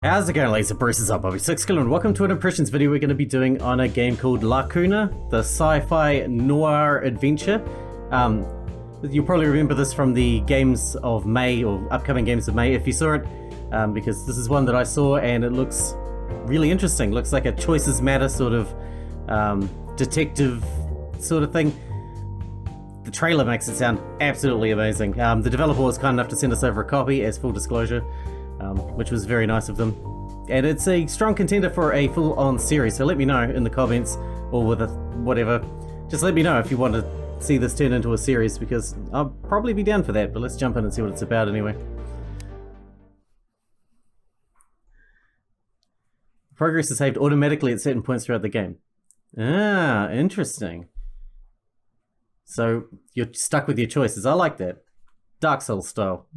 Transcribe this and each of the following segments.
How's it going, ladies and Bruce? Up, Bobby Sixkilla, and welcome to an impressions video we're going to be doing on a game called Lacuna, the sci-fi noir adventure. You'll probably remember this from the games of May, or upcoming games of May, if you saw it, because this is one that I saw and it looks really interesting. Looks like a choices matter sort of detective sort of thing. The trailer makes it sound absolutely amazing. The developer was kind enough to send us over a copy as full disclosure. Which was very nice of them. And it's a strong contender for a full-on series, so let me know in the comments, or with whatever. Just let me know if you want to see this turn into a series, because I'll probably be down for that, but let's jump in and see what it's about anyway. Progress is saved automatically at certain points throughout the game. Ah, interesting. So you're stuck with your choices. I like that. Dark Souls style.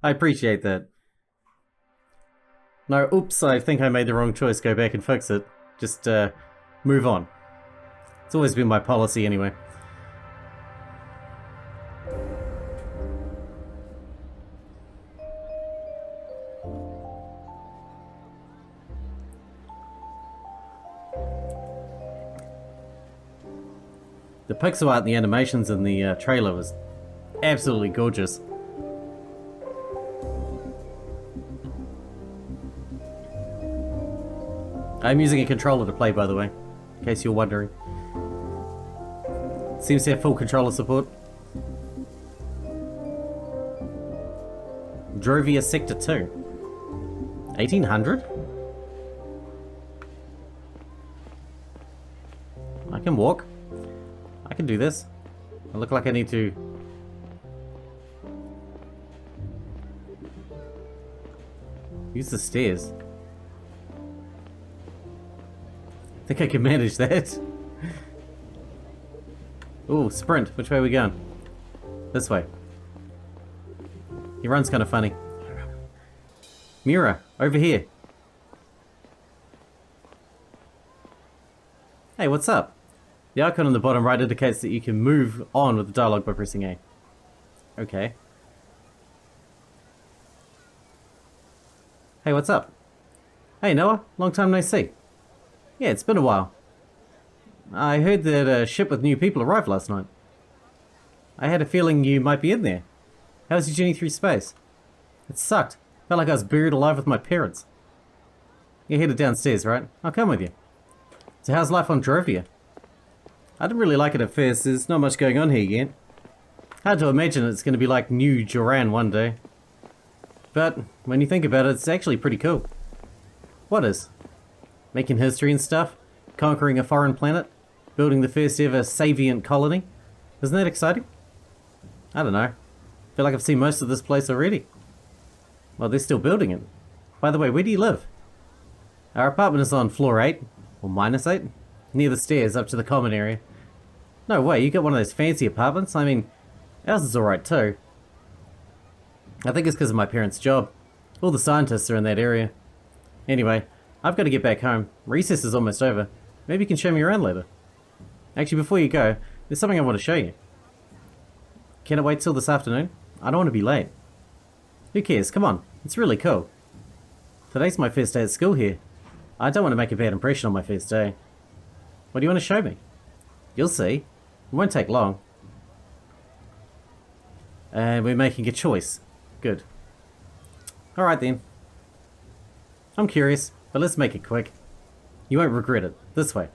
I appreciate that. No, oops, I think I made the wrong choice. Go back and fix it. Just move on. It's always been my policy anyway. The pixel art and the animations in the trailer was absolutely gorgeous. I'm using a controller to play, by the way, in case you're wondering. Seems to have full controller support. Drovia Sector 2. 1800? I can walk. I can do this. I look like I need to... use the stairs. I think I can manage that. Ooh, sprint. Which way are we going? This way. He runs kind of funny. Mirror, over here. Hey, what's up? The icon on the bottom right indicates that you can move on with the dialogue by pressing A. Okay. Hey, what's up? Hey, Noah. Long time no see. Yeah, it's been a while. I heard that a ship with new people arrived last night. I had a feeling you might be in there. How was your journey through space? It sucked. Felt like I was buried alive with my parents. You're headed downstairs, right? I'll come with you. So how's life on Drovia? I didn't really like it at first. There's not much going on here yet. Hard to imagine it's going to be like New Joran one day. But when you think about it, it's actually pretty cool. What is? Making history and stuff, conquering a foreign planet, building the first ever Savient colony. Isn't that exciting? I don't know. Feel like I've seen most of this place already. Well, they're still building it. By the way, where do you live? Our apartment is on floor 8, or -8, near the stairs up to the common area. No way, you got one of those fancy apartments? I mean, ours is alright too. I think it's because of my parents' job. All the scientists are in that area. Anyway, I've got to get back home. Recess is almost over. Maybe you can show me around later. Actually, before you go, there's something I want to show you. Can it wait till this afternoon? I don't want to be late. Who cares? Come on. It's really cool. Today's my first day at school here. I don't want to make a bad impression on my first day. What do you want to show me? You'll see. It won't take long. And we're making a choice. Good. Alright then. I'm curious. But let's make it quick. You won't regret it. This way.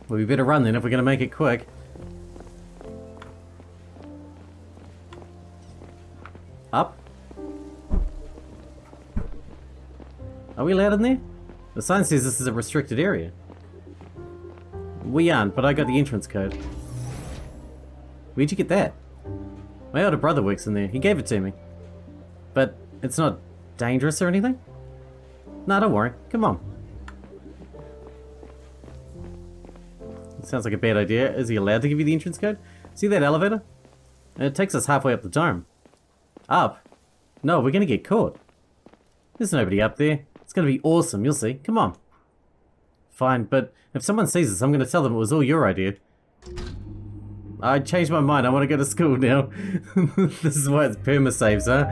Well, we better run then if we're going to make it quick. Up. Are we allowed in there? The sign says this is a restricted area. We aren't, but I got the entrance code. Where'd you get that? My older brother works in there. He gave it to me. But it's not dangerous or anything? No, don't worry. Come on. It sounds like a bad idea. Is he allowed to give you the entrance code? See that elevator? It takes us halfway up the dome. Up? No, we're gonna get caught. There's nobody up there. It's gonna be awesome, you'll see. Come on. Fine, but if someone sees us, I'm gonna tell them it was all your idea. I changed my mind. I want to go to school now. This is why it's perma saves, huh?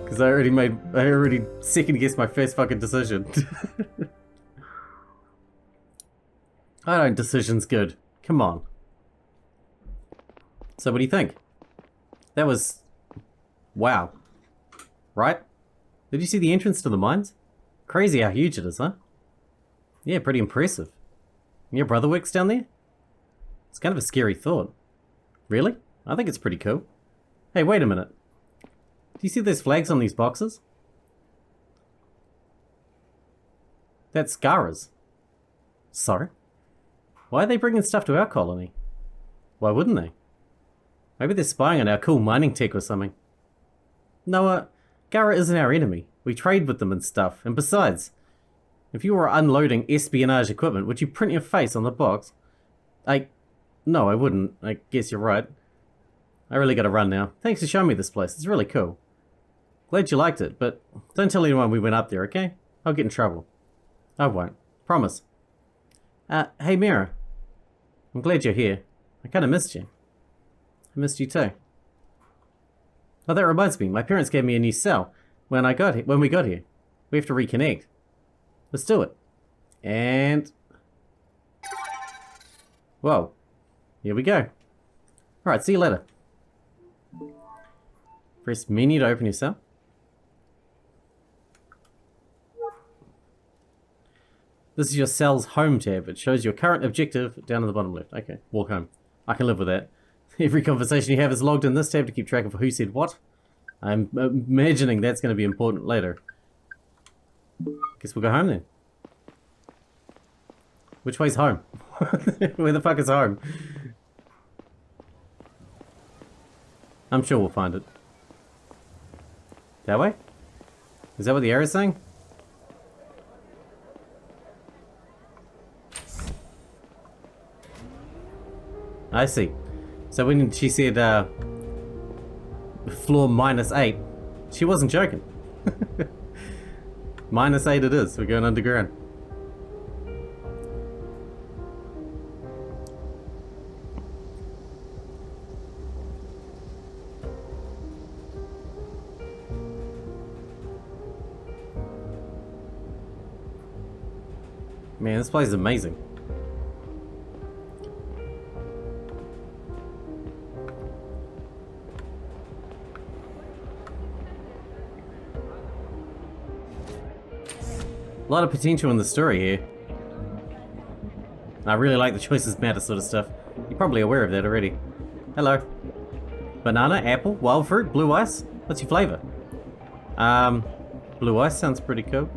Because I already second guessed my first fucking decision. I don't decisions good. Come on. So what do you think? That was... wow. Right? Did you see the entrance to the mines? Crazy how huge it is, huh? Yeah, pretty impressive. Your brother works down there? It's kind of a scary thought. Really? I think it's pretty cool. Hey, wait a minute. Do you see those flags on these boxes? That's Scara's. Sorry? Why are they bringing stuff to our colony? Why wouldn't they? Maybe they're spying on our cool mining tech or something. Noah, Gara isn't our enemy. We trade with them and stuff. And besides, if you were unloading espionage equipment, would you print your face on the box? No, I wouldn't. I guess you're right. I really gotta run now. Thanks for showing me this place. It's really cool. Glad you liked it, but don't tell anyone we went up there, okay? I'll get in trouble. I won't. Promise. Hey Mira. I'm glad you're here. I kinda missed you. I missed you too. Oh, that reminds me. My parents gave me a new cell when we got here. We have to reconnect. Let's do it. And... whoa. Here we go. Alright, see you later. Press menu to open your cell. This is your cell's home tab. It shows your current objective down in the bottom left. Okay, walk home. I can live with that. Every conversation you have is logged in this tab to keep track of who said what. I'm imagining that's going to be important later. Guess we'll go home then. Which way's home? Where the fuck is home? I'm sure we'll find it. That way? Is that what the arrow's saying? I see. So when she said floor -8, she wasn't joking. -8 it is. We're going underground. Man, this place is amazing. A lot of potential in the story here. I really like the choices matter sort of stuff. You're probably aware of that already. Hello. Banana, apple, wild fruit, blue ice? What's your flavor? Blue ice sounds pretty cool.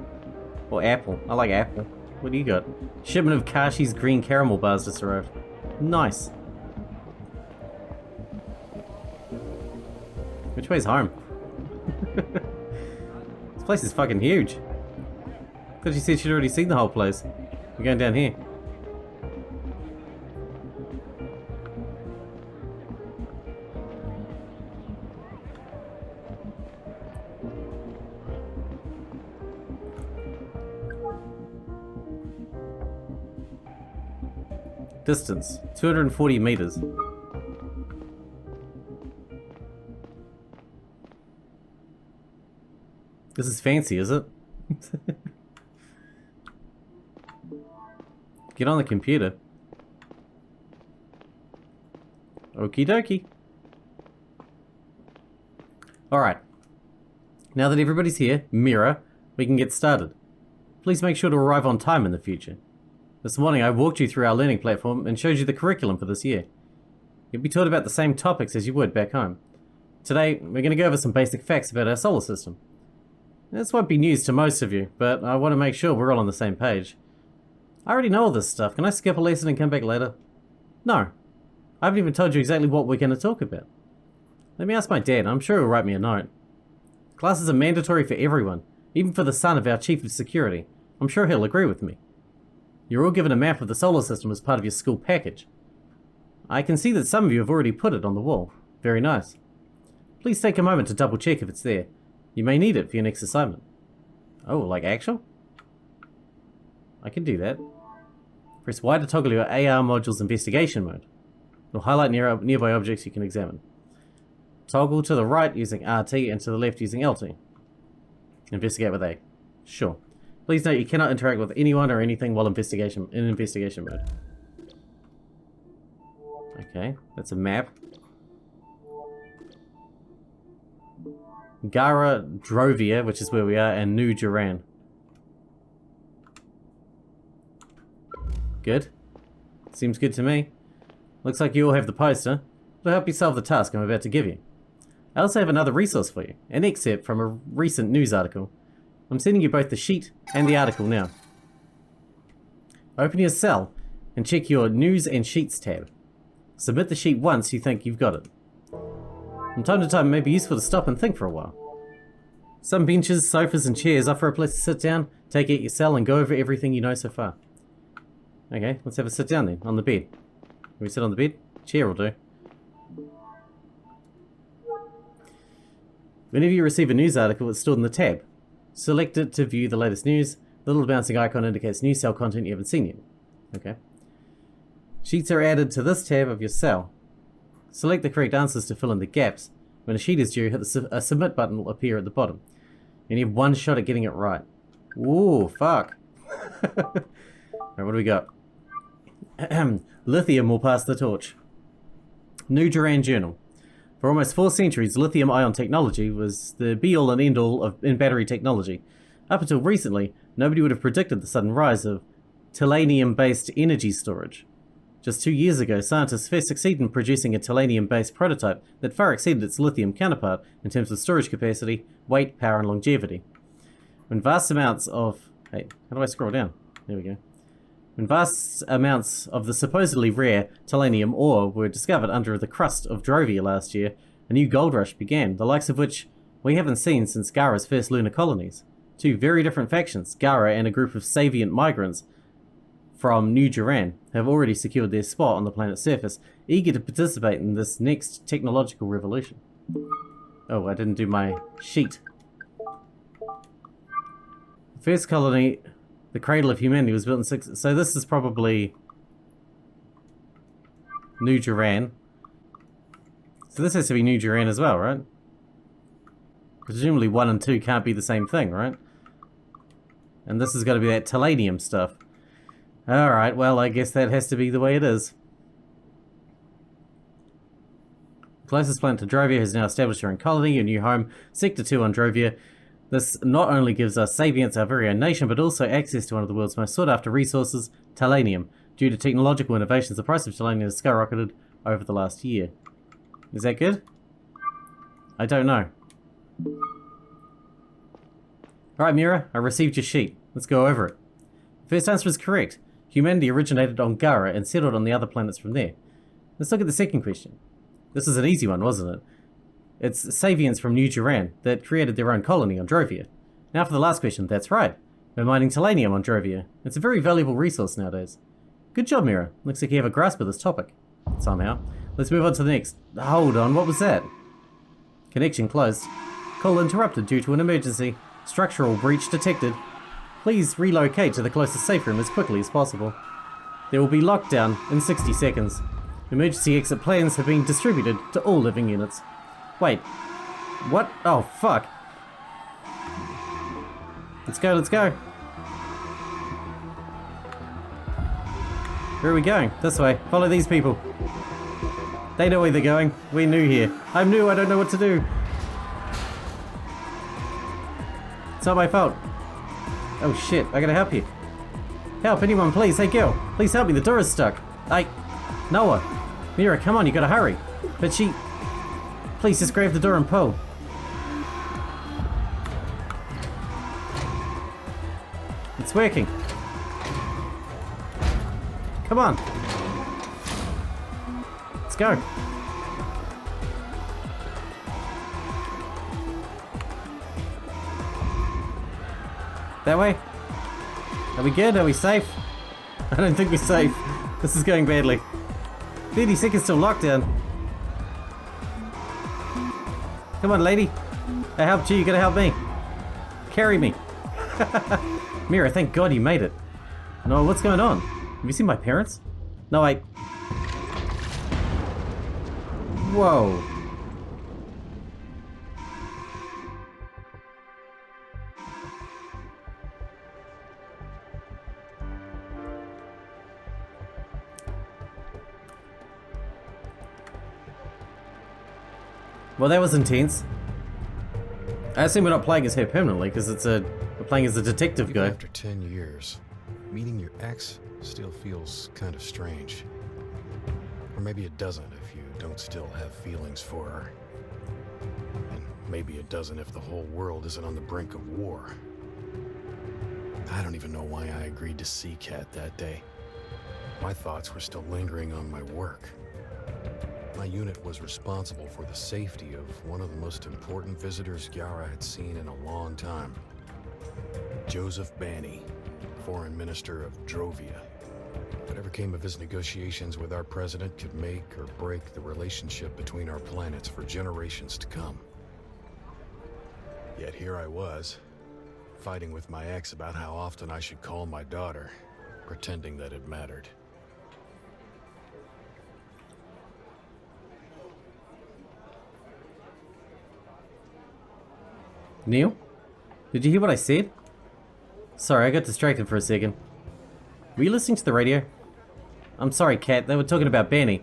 Or apple. I like apple. What do you got? Shipment of Kashi's green caramel bars just arrived. Nice. Which way's home? This place is fucking huge. Because she said she'd already seen the whole place. We're going down here. Distance, 240 meters. This is fancy, is it? Get on the computer. Okie dokie. Alright. Now that everybody's here, Mira, we can get started. Please make sure to arrive on time in the future. This morning I walked you through our learning platform and showed you the curriculum for this year. You'll be taught about the same topics as you would back home. Today, we're going to go over some basic facts about our solar system. This won't be news to most of you, but I want to make sure we're all on the same page. I already know all this stuff. Can I skip a lesson and come back later? No. I haven't even told you exactly what we're going to talk about. Let me ask my dad. I'm sure he'll write me a note. Classes are mandatory for everyone, even for the son of our chief of security. I'm sure he'll agree with me. You're all given a map of the solar system as part of your school package. I can see that some of you have already put it on the wall. Very nice. Please take a moment to double check if it's there. You may need it for your next assignment. Oh, like actual? I can do that. Press Y to toggle your AR module's investigation mode. It'll highlight nearby objects you can examine. Toggle to the right using RT and to the left using LT. Investigate with A. Sure. Please note you cannot interact with anyone or anything while in investigation mode. Okay, that's a map. Gara Drovia, which is where we are, and New Duran. Good. Seems good to me. Looks like you all have the poster. It'll help you solve the task I'm about to give you. I also have another resource for you, an excerpt from a recent news article. I'm sending you both the sheet and the article now. Open your cell and check your News and Sheets tab. Submit the sheet once you think you've got it. From time to time, it may be useful to stop and think for a while. Some benches, sofas, and chairs offer a place to sit down, take out your cell, and go over everything you know so far. Okay, let's have a sit down then, on the bed. Can we sit on the bed? Chair will do. Whenever you receive a news article, it's stored in the tab. Select it to view the latest news. The little bouncing icon indicates new cell content you haven't seen yet. Okay. Sheets are added to this tab of your cell. Select the correct answers to fill in the gaps. When a sheet is due, hit a submit button will appear at the bottom. And you have one shot at getting it right. Ooh, fuck. Alright, what do we got? Lithium will pass the torch. New Duran Journal. For almost 4 centuries, lithium-ion technology was the be-all and end-all in battery technology. Up until recently, nobody would have predicted the sudden rise of tellurium-based energy storage. Just 2 years ago, scientists first succeeded in producing a tellurium-based prototype that far exceeded its lithium counterpart in terms of storage capacity, weight, power, and longevity. When vast amounts of... Hey, how do I scroll down? There we go. When vast amounts of the supposedly rare tellurium ore were discovered under the crust of Drovia last year, a new gold rush began, the likes of which we haven't seen since Gara's first lunar colonies. 2 very different factions, Gara and a group of Savient migrants from New Duran, have already secured their spot on the planet's surface, eager to participate in this next technological revolution. Oh, I didn't do my sheet. The first colony... The cradle of humanity was built in 6... So this is probably... New Duran. So this has to be New Duran as well, right? Presumably 1 and 2 can't be the same thing, right? And this has got to be that tellurium stuff. Alright, well, I guess that has to be the way it is. The closest planet to Drovia has now established her own colony, a new home, Sector 2 on Drovia. This not only gives us Sabians our very own nation, but also access to one of the world's most sought-after resources, tellurium. Due to technological innovations, the price of tellurium has skyrocketed over the last year. Is that good? I don't know. Alright, Mira, I received your sheet. Let's go over it. The first answer is correct. Humanity originated on Gara and settled on the other planets from there. Let's look at the second question. This is an easy one, wasn't it? It's Savians from New Duran that created their own colony on Drovia. Now for the last question, that's right. We're mining tellurium on Drovia. It's a very valuable resource nowadays. Good job, Mira. Looks like you have a grasp of this topic. Somehow. Let's move on to the next. Hold on, what was that? Connection closed. Call interrupted due to an emergency. Structural breach detected. Please relocate to the closest safe room as quickly as possible. There will be lockdown in 60 seconds. Emergency exit plans have been distributed to all living units. Wait. What? Oh, fuck. Let's go, let's go. Where are we going? This way. Follow these people. They know where they're going. We're new here. I'm new, I don't know what to do. It's not my fault. Oh shit, I gotta help you. Help, anyone please. Hey girl, please help me, the door is stuck. Noah. Mira, come on, you gotta hurry. But she... Please just grab the door and pull. It's working. Come on. Let's go. That way? Are we good? Are we safe? I don't think we're safe. This is going badly. 30 seconds till lockdown. Come on, lady. I helped you, you gotta help me. Carry me. Mira, thank God you made it. No, what's going on? Have you seen my parents? No, Whoa. Well, that was intense. I assume we're not playing as her permanently, because we're playing as a detective Even guy. after 10 years, meeting your ex still feels kind of strange. Or maybe it doesn't if you don't still have feelings for her. And maybe it doesn't if the whole world isn't on the brink of war. I don't even know why I agreed to see Kat that day. My thoughts were still lingering on my work. My unit was responsible for the safety of one of the most important visitors Yara had seen in a long time. Joseph Banny, Foreign Minister of Drovia. Whatever came of his negotiations with our president could make or break the relationship between our planets for generations to come. Yet here I was, fighting with my ex about how often I should call my daughter, pretending that it mattered. Neil? Did you hear what I said? Sorry, I got distracted for a second. Were you listening to the radio? I'm sorry, Kat, they were talking about Banny.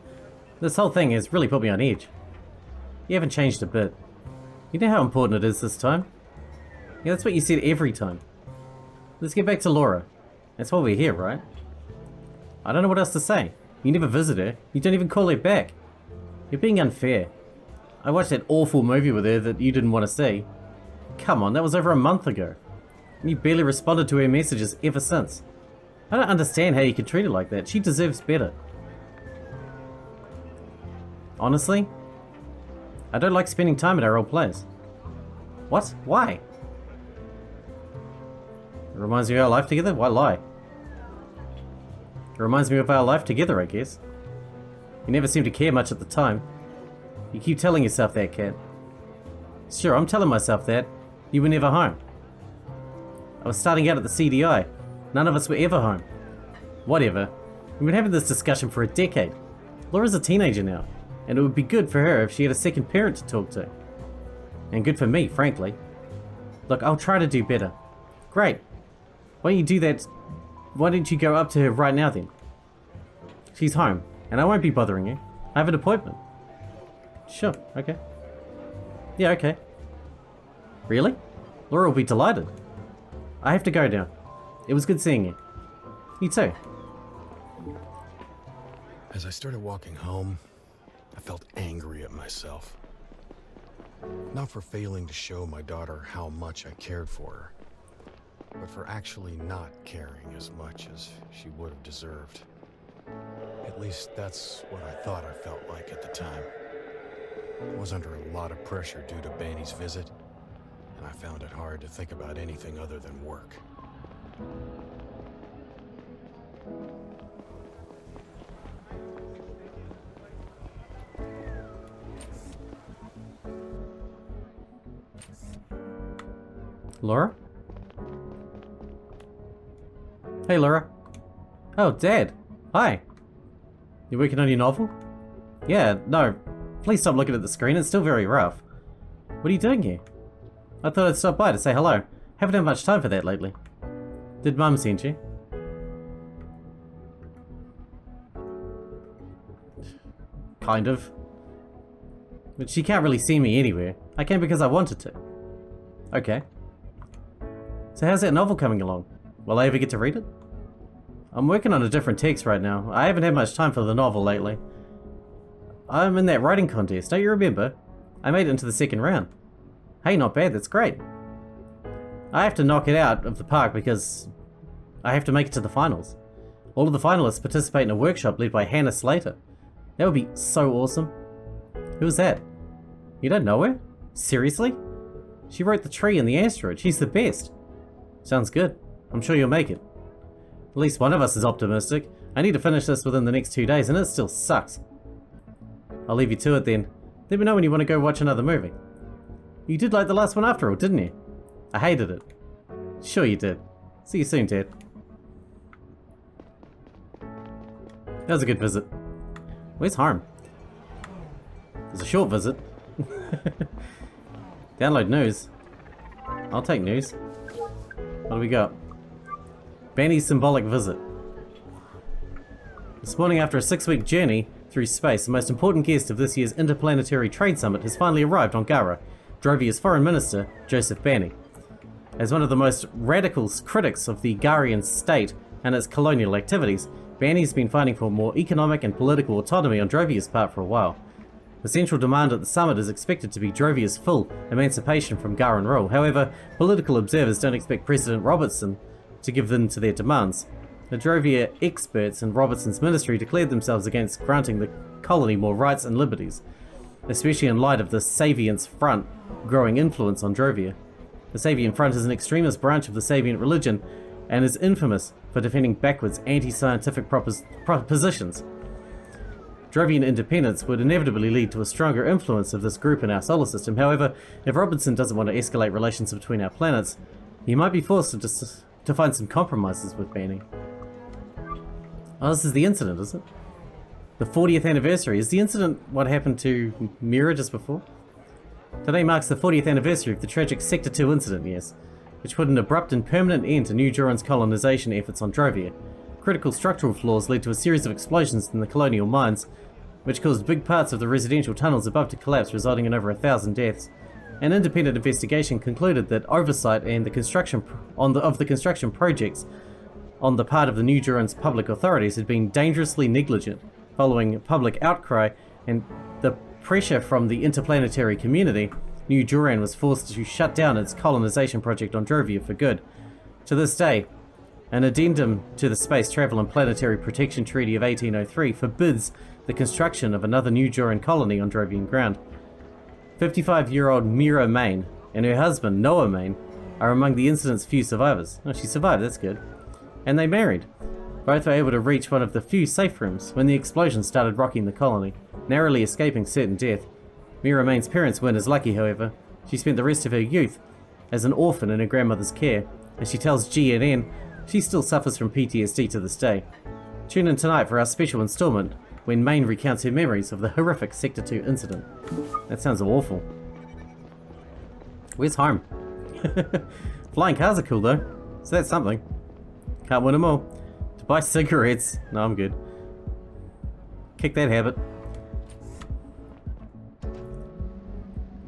This whole thing has really put me on edge. You haven't changed a bit. You know how important it is this time? Yeah, that's what you said every time. Let's get back to Laura. That's why we're here, right? I don't know what else to say. You never visit her. You don't even call her back. You're being unfair. I watched that awful movie with her that you didn't want to see. Come on, that was over a month ago. You barely responded to her messages ever since. I don't understand how you can treat her like that. She deserves better. Honestly, I don't like spending time at our old place. What? Why? It reminds me of our life together? Why lie? It reminds me of our life together, I guess. You never seemed to care much at the time. You keep telling yourself that, Kat. Sure, I'm telling myself that. You were never home. I was starting out at the CDI. None of us were ever home. Whatever. We've been having this discussion for a decade. Laura's a teenager now, and it would be good for her if she had a second parent to talk to. And good for me, frankly. Look, I'll try to do better. Great. Why don't you do that? Why don't you go up to her right now then? She's home, and I won't be bothering you. I have an appointment. Sure, okay. Yeah, okay. Really? Laura will be delighted. I have to go now. It was good seeing you. You too. As I started walking home, I felt angry at myself. Not for failing to show my daughter how much I cared for her, but for actually not caring as much as she would have deserved. At least that's what I thought I felt like at the time. I was under a lot of pressure due to Banny's visit, and I found it hard to think about anything other than work. Laura? Hey, Laura. Oh, Dad. Hi. You working on your novel? Yeah, no. Please stop looking at the screen. It's still very rough. What are you doing here? I thought I'd stop by to say hello. Haven't had much time for that lately. Did Mum send you? Kind of. But she can't really see me anywhere. I came because I wanted to. Okay. So how's that novel coming along? Will I ever get to read it? I'm working on a different text right now. I haven't had much time for the novel lately. I'm in that writing contest, don't you remember? I made it into the second round. Hey, not bad, that's great. I have to knock it out of the park because I have to make it to the finals. All of the finalists participate in a workshop led by Hannah Slater. That would be so awesome. Who's that? You don't know her? Seriously? She wrote The Tree and the Asteroid. She's the best. Sounds good. I'm sure you'll make it. At least one of us is optimistic. I need to finish this within the next 2 days and it still sucks. I'll leave you to it then. Let me know when you want to go watch another movie. You did like the last one after all, didn't you? I hated it. Sure you did. See you soon, Ted. That was a good visit. Where's home? It's a short visit. Download news. I'll take news. What do we got? Benny's symbolic visit. This morning, after a 6-week journey through space, the most important guest of this year's Interplanetary Trade Summit has finally arrived on Gara, Drovia's Foreign Minister, Joseph Banny. As one of the most radical critics of the Garian state and its colonial activities, Banny's been fighting for more economic and political autonomy on Drovia's part for a while. The central demand at the summit is expected to be Drovia's full emancipation from Garan rule. However, political observers don't expect President Robertson to give in to their demands. The Drovia experts in Robertson's ministry declared themselves against granting the colony more rights and liberties, especially in light of the Savian's Front growing influence on Drovia. The Savian Front is an extremist branch of the Savian religion and is infamous for defending backwards anti-scientific propositions. Drovian independence would inevitably lead to a stronger influence of this group in our solar system. However, if Robertson doesn't want to escalate relations between our planets, he might be forced to find some compromises with Banny. Oh, this is the incident, is it? The 40th anniversary. Is the incident what happened to Mira just before? Today marks the 40th anniversary of the tragic Sector 2 incident, yes, which put an abrupt and permanent end to New Duran's colonization efforts on Drovia. Critical structural flaws led to a series of explosions in the colonial mines, which caused big parts of the residential tunnels above to collapse, resulting in over 1,000 deaths. An independent investigation concluded that oversight and the construction projects on the part of the New Duran's public authorities had been dangerously negligent. Following public outcry and the pressure from the interplanetary community, New Duran was forced to shut down its colonization project on Drovia for good. To this day, an addendum to the Space Travel and Planetary Protection Treaty of 1803 forbids the construction of another New Duran colony on Drovian ground. 55-year-old Mira Main and her husband, Noah Main, are among the incident's few survivors. Oh, she survived, that's good. And they married. Both were able to reach one of the few safe rooms when the explosion started rocking the colony, narrowly escaping certain death. Mira Main's parents weren't as lucky, however. She spent the rest of her youth as an orphan in her grandmother's care. As she tells GNN, she still suffers from PTSD to this day. Tune in tonight for our special installment when Main recounts her memories of the horrific Sector 2 incident. That sounds awful. Where's home? Flying cars are cool though, so that's something. Can't win them all. To buy cigarettes? No, I'm good. Kick that habit. I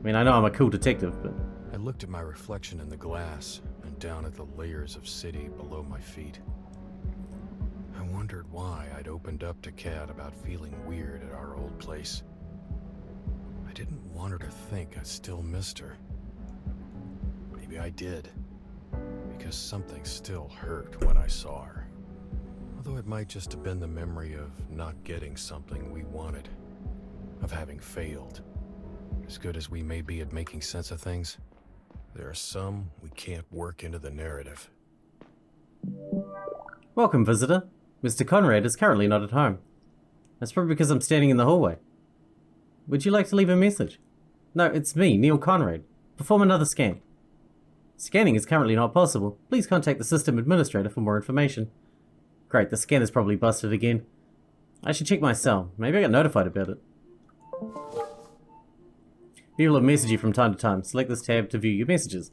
mean, I know I'm a cool detective, but... I looked at my reflection in the glass and down at the layers of city below my feet. I wondered why I'd opened up to Kat about feeling weird at our old place. I didn't want her to think I still missed her. Maybe I did, because something still hurt when I saw her. Although it might just have been the memory of not getting something we wanted, of having failed. As good as we may be at making sense of things, there are some we can't work into the narrative. Welcome, visitor. Mr. Conrad is currently not at home. That's probably because I'm standing in the hallway. Would you like to leave a message? No, it's me, Neil Conrad. Perform another scan. Scanning is currently not possible. Please contact the system administrator for more information. Great, the scan is probably busted again. I should check my cell. Maybe I got notified about it. People will message you from time to time. Select this tab to view your messages.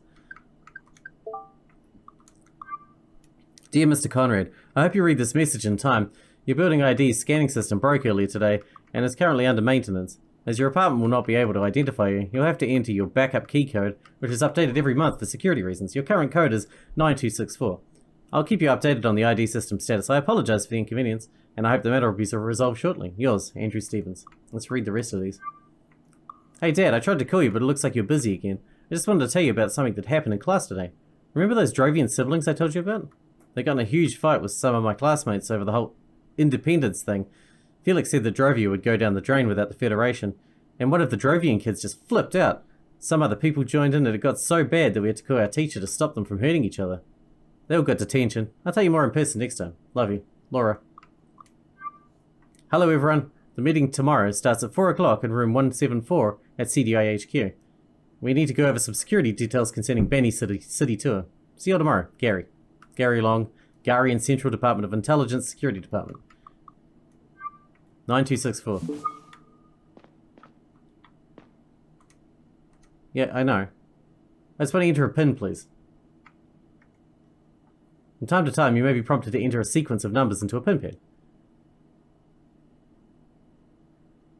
Dear Mr. Conrad, I hope you read this message in time. Your building ID scanning system broke earlier today and is currently under maintenance. As your apartment will not be able to identify you, you'll have to enter your backup key code, which is updated every month for security reasons. Your current code is 9264. I'll keep you updated on the ID system status. I apologize for the inconvenience, and I hope the matter will be resolved shortly. Yours, Andrew Stevens. Let's read the rest of these. Hey Dad, I tried to call you, but it looks like you're busy again. I just wanted to tell you about something that happened in class today. Remember those Drovian siblings I told you about? They got in a huge fight with some of my classmates over the whole independence thing. Felix said that Drovia would go down the drain without the Federation, and one of the Drovian kids just flipped out. Some other people joined in and it got so bad that we had to call our teacher to stop them from hurting each other. They all got detention. I'll tell you more in person next time. Love you. Laura. Hello everyone. The meeting tomorrow starts at 4 o'clock in room 174 at CDI HQ. We need to go over some security details concerning Benny City Tour. See you all tomorrow. Gary. Gary Long, Garian Central Department of Intelligence Security Department. 9264. Yeah, I know. I just want to enter a PIN, please. From time to time, you may be prompted to enter a sequence of numbers into a PIN pad.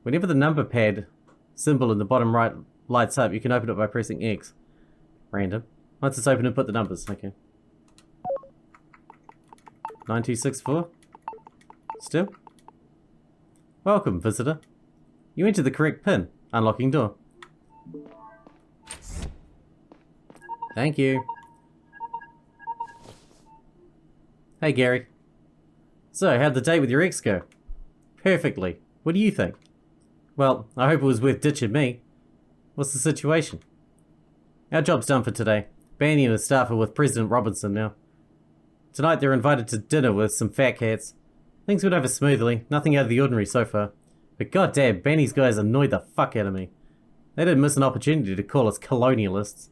Whenever the number pad symbol in the bottom right lights up, you can open it by pressing X. Random. Once it's open, input the numbers. Okay. 9264. Still? Welcome, visitor. You entered the correct PIN. Unlocking door. Thank you. Hey, Gary. So, how'd the date with your ex go? Perfectly. What do you think? Well, I hope it was worth ditching me. What's the situation? Our job's done for today. Banny and his staff are with President Robinson now. Tonight they're invited to dinner with some fat cats. Things went over smoothly, nothing out of the ordinary so far. But goddamn, Banny's guys annoyed the fuck out of me. They didn't miss an opportunity to call us colonialists.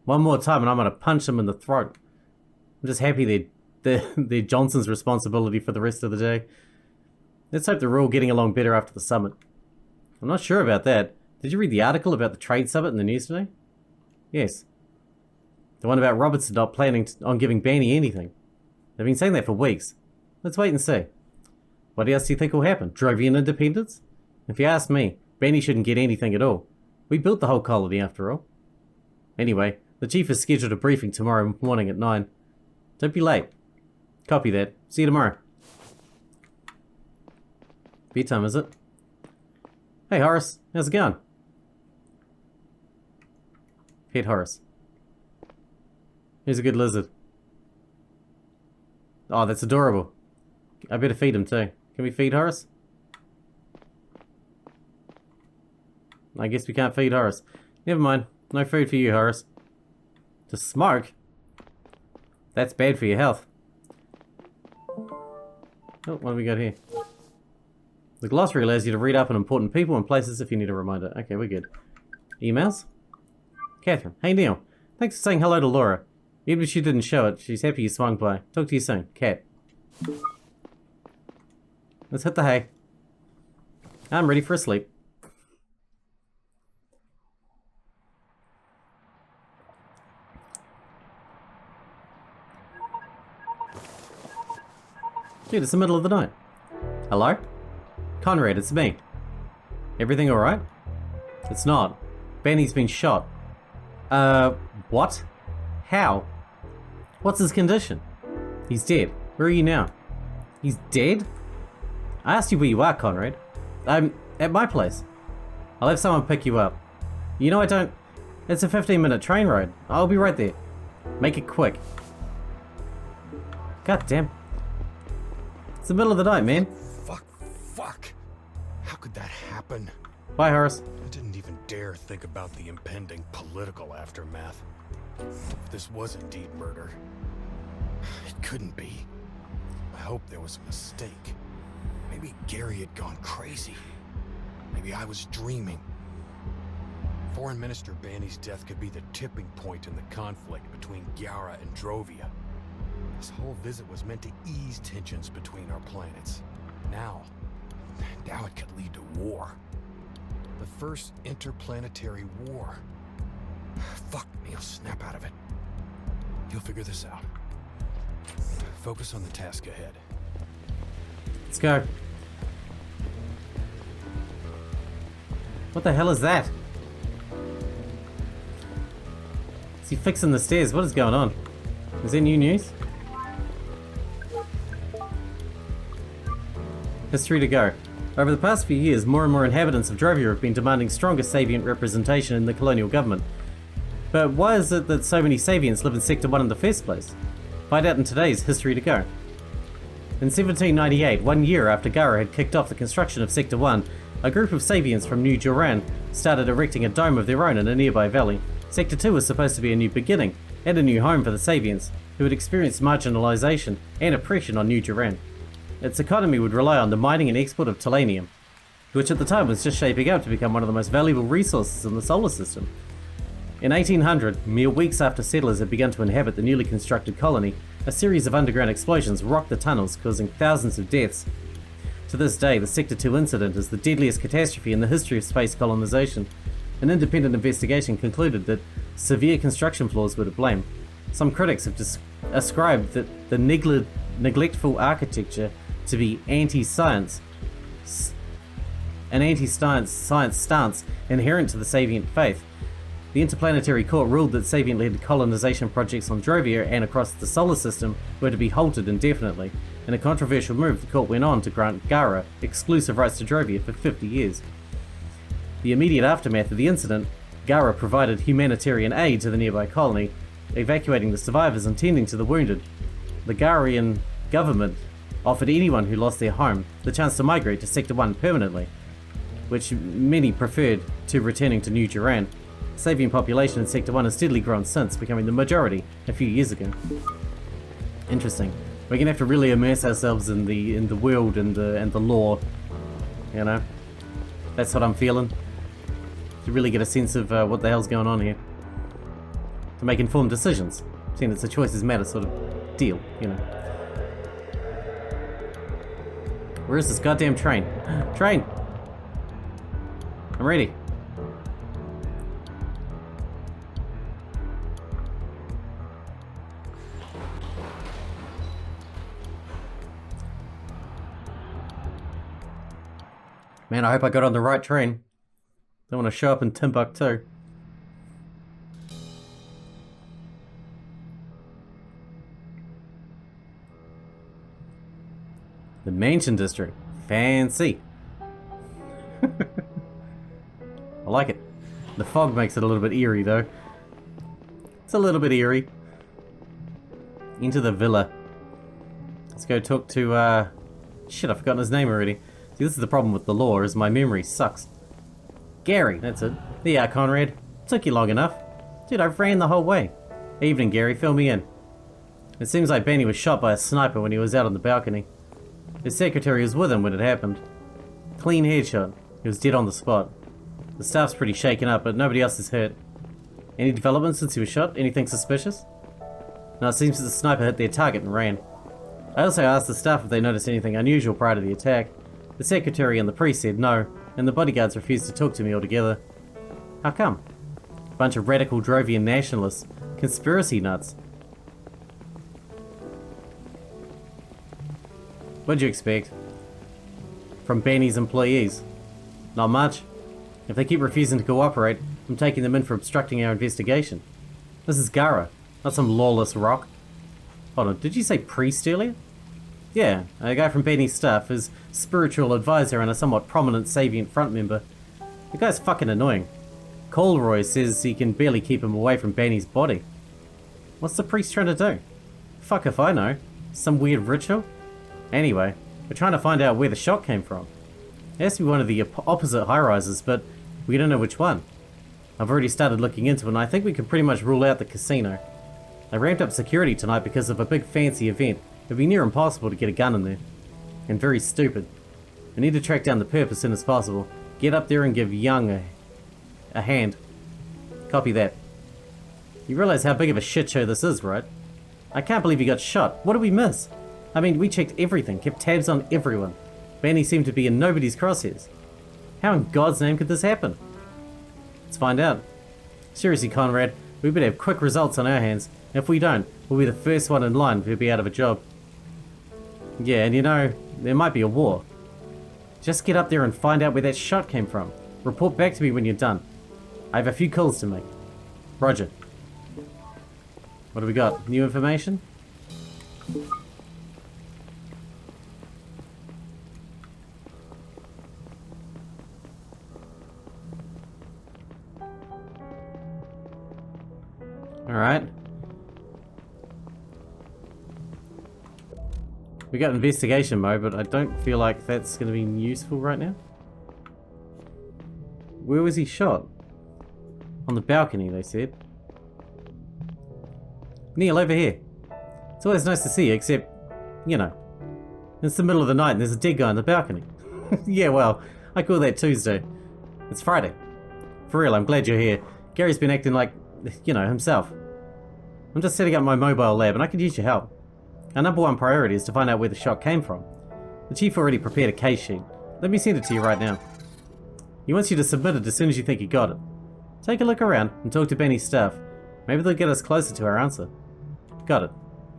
One more time and I'm gonna punch them in the throat. I'm just happy they're Johnson's responsibility for the rest of the day. Let's hope they're all getting along better after the summit. I'm not sure about that. Did you read the article about the trade summit in the news today? Yes. The one about Robertson not planning on giving Banny anything. They've been saying that for weeks. Let's wait and see. What else do you think will happen? Drovian independence? If you ask me, Banny shouldn't get anything at all. We built the whole colony after all. Anyway, the chief has scheduled a briefing tomorrow morning at 9. Don't be late. Copy that. See you tomorrow. Bedtime, is it? Hey, Horace. How's it going? Pet Horace. Here's a good lizard. Oh, that's adorable. I better feed him too. Can we feed Horace? I guess we can't feed Horace. Never mind. No food for you, Horace. To smoke? That's bad for your health. Oh, what do we got here? The glossary allows you to read up on important people and places if you need a reminder. Okay, we're good. Emails? Catherine. Hey, Neil. Thanks for saying hello to Laura. Even if she didn't show it, she's happy you swung by. Talk to you soon. Cat. Let's hit the hay. I'm ready for a sleep. Dude, it's the middle of the night. Hello? Conrad, it's me. Everything alright? It's not. Benny's been shot. What? How? What's his condition? He's dead. Where are you now? He's dead? I asked you where you are, Conrad. I'm at my place. I'll have someone pick you up. You know I don't... It's a 15-minute train ride. I'll be right there. Make it quick. God damn. It's the middle of the night, man. Fuck. How could that happen? Bye, Horace. I didn't even dare think about the impending political aftermath. If this was indeed murder, it couldn't be. I hope there was a mistake. Maybe Gary had gone crazy. Maybe I was dreaming. Foreign Minister Banny's death could be the tipping point in the conflict between Gyara and Drovia. This whole visit was meant to ease tensions between our planets. Now it could lead to war. The first interplanetary war. Fuck, Neil, snap out of it. You'll figure this out. Focus on the task ahead. Let's go. What the hell is that? Is he fixing the stairs? What is going on? Is there new news? History to go. Over the past few years, more and more inhabitants of Drovia have been demanding stronger Savient representation in the colonial government. But why is it that so many Savients live in Sector 1 in the first place? Find out in today's History to Go. In 1798, 1 year after Gara had kicked off the construction of Sector 1, a group of Savients from New Joran started erecting a dome of their own in a nearby valley. Sector 2 was supposed to be a new beginning, and a new home for the Savients, who had experienced marginalization and oppression on New Joran. Its economy would rely on the mining and export of tellurium, which at the time was just shaping up to become one of the most valuable resources in the solar system. In 1800, mere weeks after settlers had begun to inhabit the newly constructed colony, a series of underground explosions rocked the tunnels, causing thousands of deaths. To this day, the Sector 2 incident is the deadliest catastrophe in the history of space colonization. An independent investigation concluded that severe construction flaws were to blame. Some critics have ascribed that the neglectful architecture to be anti-science, an anti-science stance inherent to the Savient faith. The Interplanetary Court ruled that Savient-led colonization projects on Drovia and across the solar system were to be halted indefinitely. In a controversial move, the court went on to grant Gara exclusive rights to Drovia for 50 years. The immediate aftermath of the incident, Gara provided humanitarian aid to the nearby colony, evacuating the survivors and tending to the wounded. The Garian government offered anyone who lost their home the chance to migrate to Sector 1 permanently, which many preferred to returning to New Duran. Saving population in Sector 1 has steadily grown since, becoming the majority a few years ago. Interesting. We're gonna have to really immerse ourselves in the world and the lore, you know. That's what I'm feeling. To really get a sense of what the hell's going on here. To make informed decisions, seeing it's a choices matter sort of deal, you know. Where is this goddamn train? Train! I'm ready. Man, I hope I got on the right train. Don't want to show up in Timbuktu. The Mansion District. Fancy. I like it. The fog makes it a little bit eerie, though. It's a little bit eerie. Into the villa. Let's go talk to, shit, I've forgotten his name already. See, this is the problem with the lore, is my memory sucks. Gary, that's it. There you are, Conrad. Took you long enough. Dude, I ran the whole way. Evening, Gary. Fill me in. It seems like Benny was shot by a sniper when he was out on the balcony. His secretary was with him when it happened. Clean headshot. He was dead on the spot. The staff's pretty shaken up, but nobody else is hurt. Any developments since he was shot? Anything suspicious? No, it seems that the sniper hit their target and ran. I also asked the staff if they noticed anything unusual prior to the attack. The secretary and the priest said no, and the bodyguards refused to talk to me altogether. How come? A bunch of radical Drovian nationalists. Conspiracy nuts. What'd you expect? From Benny's employees? Not much. If they keep refusing to cooperate, I'm taking them in for obstructing our investigation. This is Gara, not some lawless rock. Hold on, did you say priest earlier? Yeah, a guy from Benny's staff, his spiritual advisor and a somewhat prominent Savient front member. The guy's fucking annoying. Colroy says he can barely keep him away from Benny's body. What's the priest trying to do? Fuck if I know. Some weird ritual? Anyway, we're trying to find out where the shot came from. It has to be one of the opposite high-rises, but we don't know which one. I've already started looking into it and I think we can pretty much rule out the casino. I ramped up security tonight because of a big fancy event. It'd be near impossible to get a gun in there. And very stupid. We need to track down the perp as soon as possible. Get up there and give Young a hand. Copy that. You realize how big of a shit show this is, right? I can't believe he got shot. What did we miss? I mean, we checked everything, kept tabs on everyone. Benny seemed to be in nobody's crosshairs. How in God's name could this happen? Let's find out. Seriously, Conrad, we better have quick results on our hands. If we don't, we'll be the first one in line to be out of a job. Yeah, and you know, there might be a war. Just get up there and find out where that shot came from. Report back to me when you're done. I have a few calls to make. Roger. What do we got? New information? Alright. We got investigation mode, but I don't feel like that's going to be useful right now. Where was he shot? On the balcony, they said. Neil, over here. It's always nice to see you, except, you know, it's the middle of the night and there's a dead guy on the balcony. Yeah, well, I call that Tuesday. It's Friday. For real, I'm glad you're here. Gary's been acting like, you know, himself. I'm just setting up my mobile lab and I could use your help. Our number one priority is to find out where the shot came from. The chief already prepared a case sheet. Let me send it to you right now. He wants you to submit it as soon as you think you got it. Take a look around and talk to Benny's staff. Maybe they'll get us closer to our answer. Got it.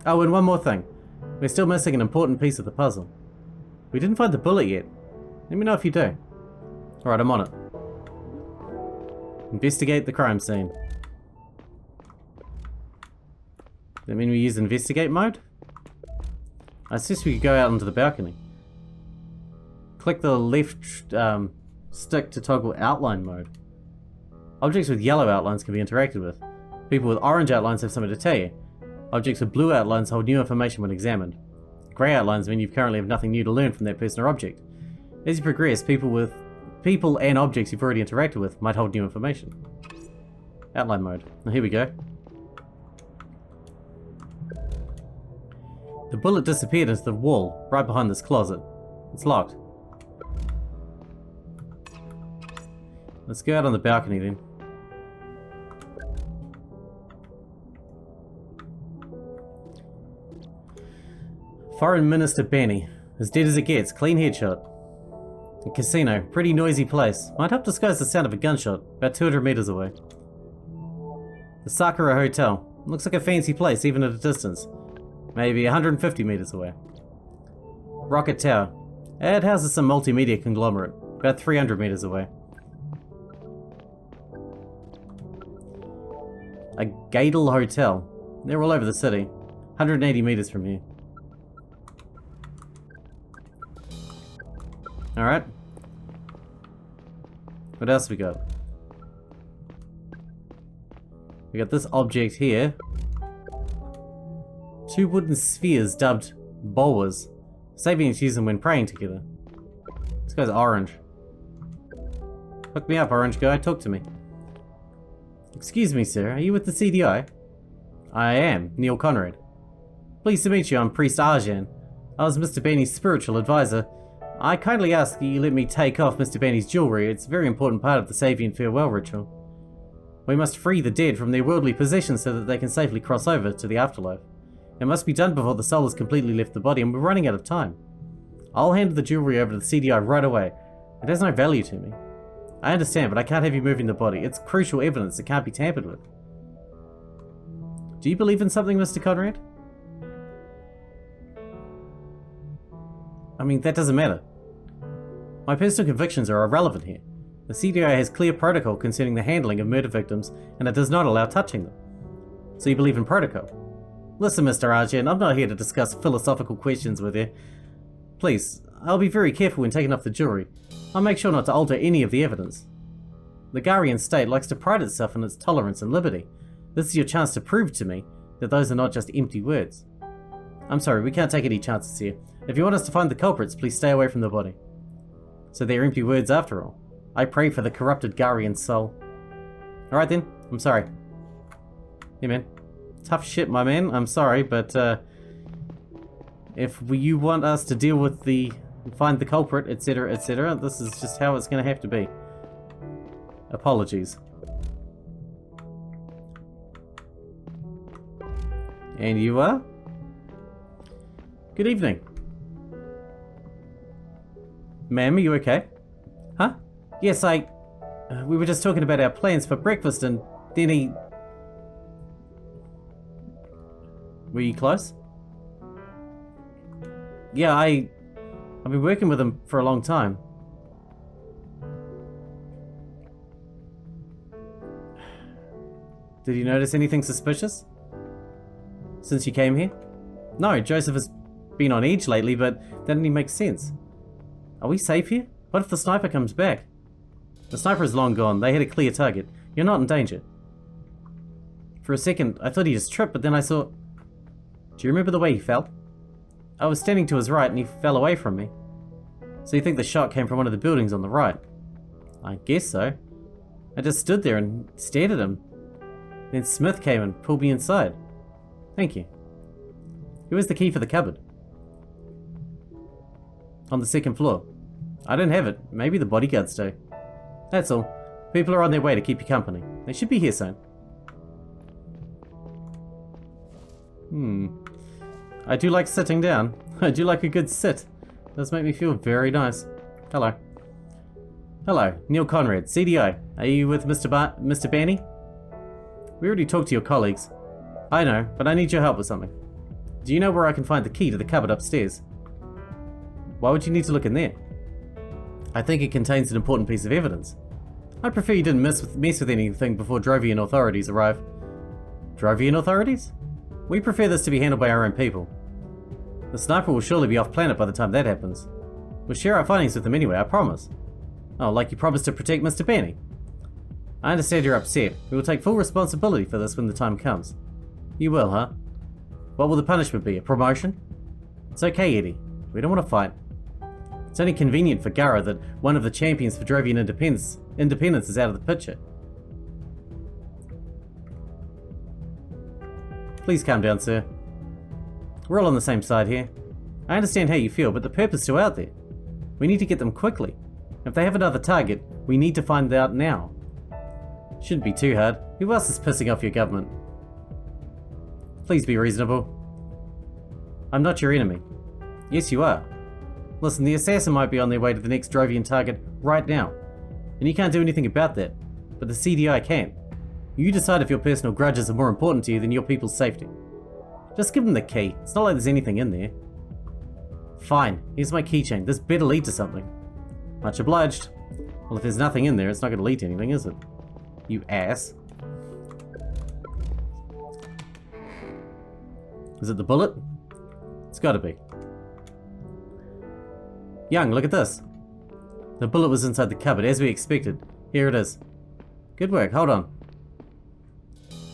Oh, and one more thing. We're still missing an important piece of the puzzle. We didn't find the bullet yet. Let me know if you do. Alright, I'm on it. Investigate the crime scene. Does that mean we use investigate mode? I suggest we could go out onto the balcony. Click the left stick to toggle outline mode. Objects with yellow outlines can be interacted with. People with orange outlines have something to tell you. Objects with blue outlines hold new information when examined. Grey outlines mean you currently have nothing new to learn from that person or object. As you progress, people and objects you've already interacted with might hold new information. Outline mode. Now here we go. The bullet disappeared into the wall right behind this closet. It's locked. Let's go out on the balcony then. Foreign Minister Benny. As dead as it gets. Clean headshot. A casino. Pretty noisy place. Might help disguise the sound of a gunshot. About 200 meters away. The Sakura Hotel. Looks like a fancy place even at a distance. Maybe 150 meters away. Rocket Tower. It houses some multimedia conglomerate. About 300 meters away. A Gadel Hotel. They're all over the city. 180 meters from here. Alright. What else we got? We got this object here. 2 wooden spheres dubbed boas. Sabians use them when praying together. This guy's orange. Hook me up, orange guy. Talk to me. Excuse me, sir. Are you with the CDI? I am, Neil Conrad. Pleased to meet you. I'm Priest Arjan. I was Mr. Benny's spiritual advisor. I kindly ask that you let me take off Mr. Benny's jewelry. It's a very important part of the Sabian farewell ritual. We must free the dead from their worldly possessions so that they can safely cross over to the afterlife. It must be done before the soul has completely left the body, and we're running out of time. I'll hand the jewelry over to the CDI right away. It has no value to me. I understand, but I can't have you moving the body. It's crucial evidence that can't be tampered with. Do you believe in something, Mr. Conrad? I mean, that doesn't matter. My personal convictions are irrelevant here. The CDI has clear protocol concerning the handling of murder victims, and it does not allow touching them. So you believe in protocol? Listen, Mr. Arjan, I'm not here to discuss philosophical questions with you. Please, I'll be very careful when taking off the jewelry. I'll make sure not to alter any of the evidence. The Garian state likes to pride itself on its tolerance and liberty. This is your chance to prove to me that those are not just empty words. I'm sorry, we can't take any chances here. If you want us to find the culprits, please stay away from the body. So they're empty words after all. I pray for the corrupted Garian soul. Alright then, I'm sorry. Yeah, man. Tough shit, my man. I'm sorry, but if you want us to deal with find the culprit, etc., etc., this is just how it's going to have to be. Apologies. And you are? Good evening. Ma'am, are you okay? Huh? Yes, we were just talking about our plans for breakfast and then he... Were you close? Yeah, I've been working with him for a long time. Did you notice anything suspicious? Since you came here? No, Joseph has been on edge lately, but that didn't make sense. Are we safe here? What if the sniper comes back? The sniper is long gone. They had a clear target. You're not in danger. For a second, I thought he just tripped, but then I saw... Do you remember the way he fell? I was standing to his right and he fell away from me. So you think the shot came from one of the buildings on the right? I guess so. I just stood there and stared at him. Then Smith came and pulled me inside. Thank you. Who has the key for the cupboard? On the second floor. I don't have it. Maybe the bodyguards do. That's all. People are on their way to keep you company. They should be here soon. I do like sitting down. I do like a good sit. Does make me feel very nice. Hello. Hello, Neil Conrad, CDI. Are you with Mr. Banny? We already talked to your colleagues. I know, but I need your help with something. Do you know where I can find the key to the cupboard upstairs? Why would you need to look in there? I think it contains an important piece of evidence. I'd prefer you didn't mess with anything before Drovian authorities arrive. Drovian authorities? We prefer this to be handled by our own people. The sniper will surely be off planet by the time that happens. We'll share our findings with them anyway, I promise. Oh, like you promised to protect Mr. Banny. I understand you're upset. We will take full responsibility for this when the time comes. You will, huh? What will the punishment be? A promotion? It's okay, Eddie. We don't want to fight. It's only convenient for Gara that one of the champions for Drovian independence is out of the picture. Please calm down, sir. We're all on the same side here. I understand how you feel, but the perp's still out there. We need to get them quickly. If they have another target, we need to find out now. Shouldn't be too hard. Who else is pissing off your government? Please be reasonable. I'm not your enemy. Yes, you are. Listen, the assassin might be on their way to the next Drovian target right now, and you can't do anything about that, but the CDI can. You decide if your personal grudges are more important to you than your people's safety. Just give them the key. It's not like there's anything in there. Fine, here's my keychain. This better lead to something. Much obliged. Well, if there's nothing in there, it's not going to lead to anything, is it? You ass. Is it the bullet? It's gotta be. Young, look at this. The bullet was inside the cupboard, as we expected. Here it is. Good work, hold on.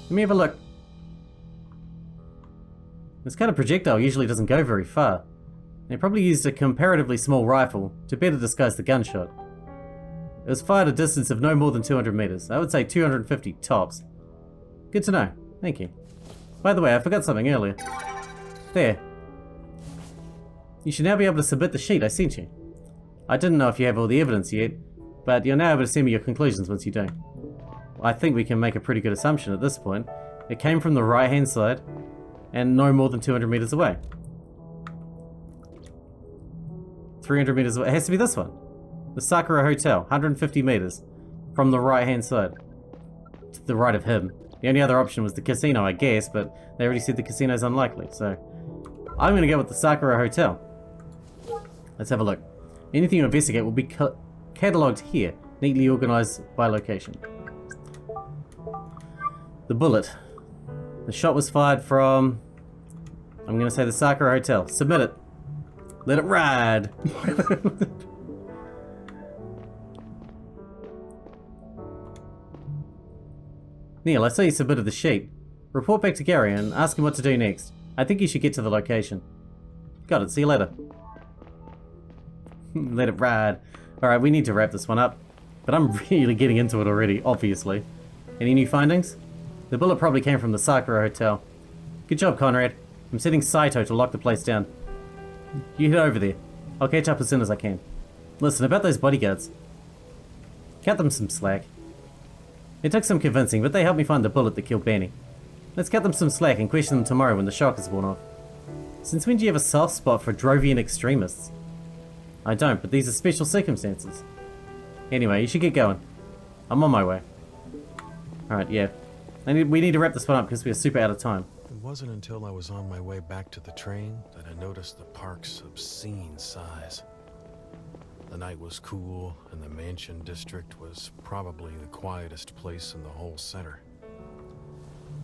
Let me have a look. This kind of projectile usually doesn't go very far. They probably used a comparatively small rifle to better disguise the gunshot. It was fired a distance of no more than 200 meters. I would say 250 tops. Good to know. Thank you. By the way, I forgot something earlier. There. You should now be able to submit the sheet I sent you. I didn't know if you have all the evidence yet, but you're now able to send me your conclusions once you do. I think we can make a pretty good assumption at this point. It came from the right-hand side, and no more than 200 meters away. 300 meters away. It has to be this one. The Sakura Hotel, 150 meters from the right-hand side. To the right of him. The only other option was the casino, I guess, but they already said the casino's unlikely, so I'm going to go with the Sakura Hotel. Let's have a look. Anything you investigate will be catalogued here, neatly organized by location. The bullet. The shot was fired from... I'm going to say the Sakura Hotel. Submit it. Let it ride. Neil, I saw you submitted the sheet. Report back to Gary and ask him what to do next. I think you should get to the location. Got it, see you later. Let it ride. Alright, we need to wrap this one up. But I'm really getting into it already, obviously. Any new findings? The bullet probably came from the Sakura Hotel. Good job, Conrad. I'm sending Saito to lock the place down. You head over there. I'll catch up as soon as I can. Listen, about those bodyguards. Cut them some slack. It took some convincing, but they helped me find the bullet that killed Benny. Let's cut them some slack and question them tomorrow when the shock is worn off. Since when do you have a soft spot for Drovian extremists? I don't, but these are special circumstances. Anyway, you should get going. I'm on my way. Alright, yeah. We need to wrap this one up because we are super out of time. It wasn't until I was on my way back to the train that I noticed the park's obscene size. The night was cool, and the Mansion District was probably the quietest place in the whole center.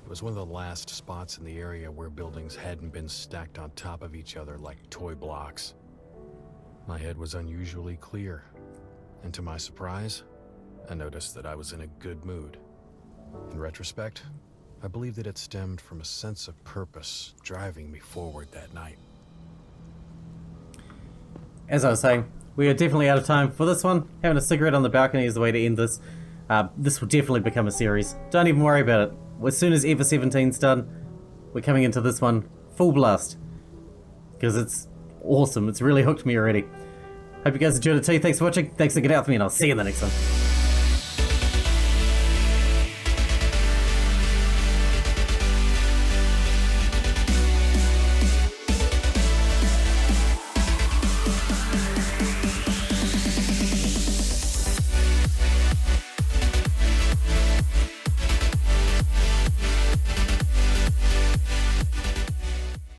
It was one of the last spots in the area where buildings hadn't been stacked on top of each other like toy blocks. My head was unusually clear, and to my surprise, I noticed that I was in a good mood. In retrospect, I believe that it stemmed from a sense of purpose driving me forward that night. As I was saying, we are definitely out of time for this one. Having a cigarette on the balcony is the way to end this. This will definitely become a series. Don't even worry about it. As soon as Ever 17's done, we're coming into this one full blast. Because it's awesome. It's really hooked me already. Hope you guys enjoyed it too. Thanks for watching. Thanks for getting out with me, and I'll see you in the next one.